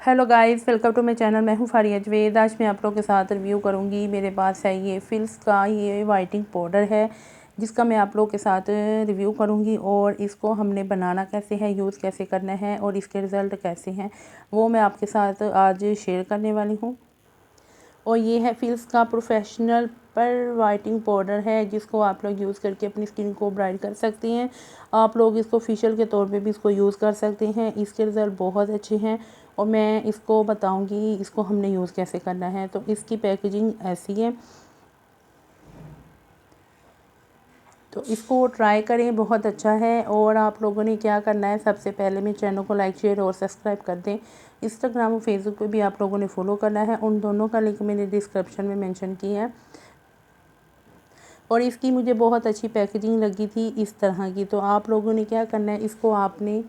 Hello guys, welcome to my channel. मैं हूँ फारिया जवेद। आज मैं आप लोगों के साथ रिव्यू करूँगी। मेरे पास है ये फिल्स का ये वाइटनिंग पाउडर है, जिसका मैं आप लोगों के साथ रिव्यू करूँगी। और इसको हमने बनाना कैसे है, यूज़ कैसे करना है और इसके रिज़ल्ट कैसे हैं, वो मैं आपके साथ आज शेयर करने वाली हूँ। और ये है फिल्स का प्रोफेशनल पर वाइटनिंग पाउडर है, जिसको आप लोग यूज़ करके अपनी स्किन को ब्राइट कर सकते हैं। आप लोग इसको फेशियल के तौर पे भी इसको यूज़ कर सकते हैं। इसके रिज़ल्ट बहुत अच्छे हैं और मैं इसको बताऊंगी इसको हमने यूज़ कैसे करना है। तो इसकी पैकेजिंग ऐसी है, तो इसको ट्राई करें, बहुत अच्छा है। और आप लोगों ने क्या करना है, सबसे पहले मेरे चैनल को लाइक, शेयर और सब्सक्राइब कर दें। इंस्टाग्राम और फेसबुक पे भी आप लोगों ने फॉलो करना है, उन दोनों का लिंक मैंने डिस्क्रिप्शन में मेंशन की है। और इसकी मुझे बहुत अच्छी पैकेजिंग लगी थी इस तरह की। तो आप लोगों ने क्या करना है, इसको आपने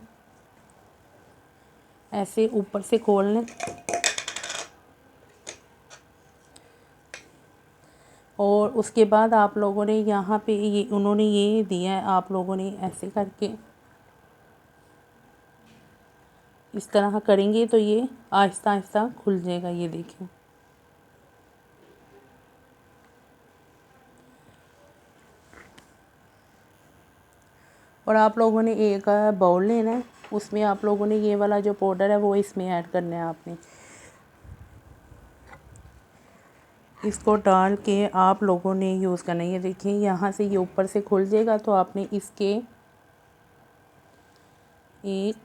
ऐसे ऊपर से खोल लें और उसके बाद आप लोगों ने यहाँ पे ये उन्होंने ये दिया है, आप लोगों ने ऐसे करके इस तरह करेंगे तो ये आहिस्ता आहिस्ता खुल जाएगा। ये देखिए, और आप लोगों ने एक बाउल लेना है, उसमें आप लोगों ने ये वाला जो पाउडर है वो इसमें ऐड करना है। आपने इसको डाल के आप लोगों ने यूज़ करना है। ये देखिए, यहाँ से ये ऊपर से खुल जाएगा तो आपने इसके एक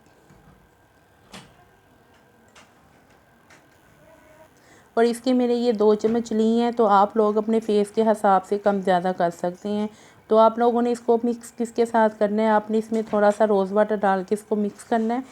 और इसके मेरे ये 2 चम्मच ली हैं। तो आप लोग अपने फेस के हिसाब से कम ज़्यादा कर सकते हैं। तो आप लोगों ने इसको मिक्स किसके साथ करना है, आपने इसमें थोड़ा सा रोज़ वाटर डाल के इसको मिक्स करना है।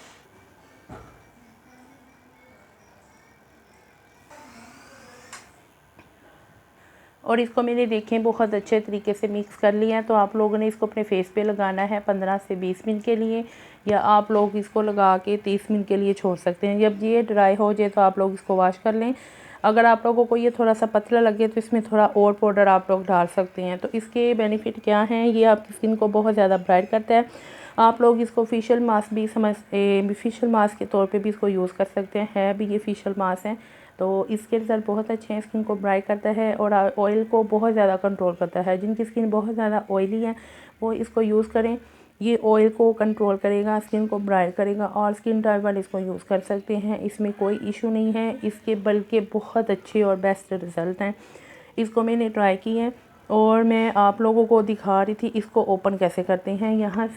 और इसको मैंने देखें बहुत अच्छे तरीके से मिक्स कर लिया है। तो आप लोगों ने इसको अपने फेस पे लगाना है 15 से 20 मिनट के लिए, या आप लोग इसको लगा के 30 मिनट के लिए छोड़ सकते हैं। जब ये ड्राई हो जाए तो आप लोग इसको वॉश कर लें। अगर आप लोगों को ये थोड़ा सा पतला लगे तो इसमें थोड़ा और पाउडर आप लोग डाल सकते हैं। तो इसके बेनिफिट क्या हैं, ये आपकी स्किन को बहुत ज़्यादा ब्राइट करता है। आप लोग इसको फेशियल मास्क भी फेशियल मास्क के तौर पे भी इसको यूज़ कर सकते हैं। है भी ये फेशियल मास्क हैं, तो इसके रिज़ल्ट बहुत अच्छे हैं। स्किन को ब्राइट करता है और ऑयल को बहुत ज़्यादा कंट्रोल करता है। जिनकी स्किन बहुत ज़्यादा ऑयली है वो इसको यूज़ करें। ये ऑयल को कंट्रोल करेगा, स्किन को ब्राइट करेगा। और स्किन टाइप वाले इसको यूज़ कर सकते हैं, इसमें कोई इशू नहीं है। इसके बल्कि बहुत अच्छे और बेस्ट रिज़ल्ट हैं। इसको मैंने ट्राई की है और मैं आप लोगों को दिखा रही थी इसको ओपन कैसे करते हैं। यहाँ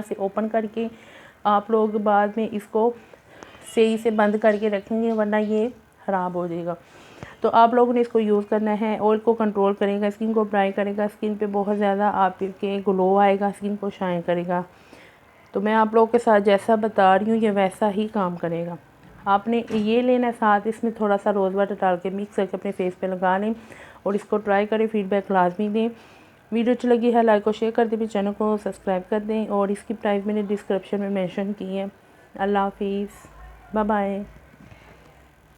से ओपन करके आप लोग बाद में इसको सही से बंद करके रखेंगे, वरना ये ख़राब हो जाएगा। तो आप लोगों ने इसको यूज़ करना है। ऑयल को कंट्रोल करेगा, स्किन को ब्राइट करेगा, स्किन पे बहुत ज़्यादा आपके ग्लो आएगा, स्किन को शाइन करेगा। तो मैं आप लोगों के साथ जैसा बता रही हूँ ये वैसा ही काम करेगा। आपने ये लेना है, साथ इसमें थोड़ा सा रोज़ वाटर डाल के मिक्स करके अपने फेस पे लगा लें और इसको ट्राई करें। फीडबैक लाजमी दें। वीडियो अच्छी लगी है लाइक और शेयर कर दें, मेरे चैनल को सब्सक्राइब कर दें। और इसकी प्राइस मैंने डिस्क्रिप्शन में मेंशन की है। अल्लाह हाफिज़, बाय बाय।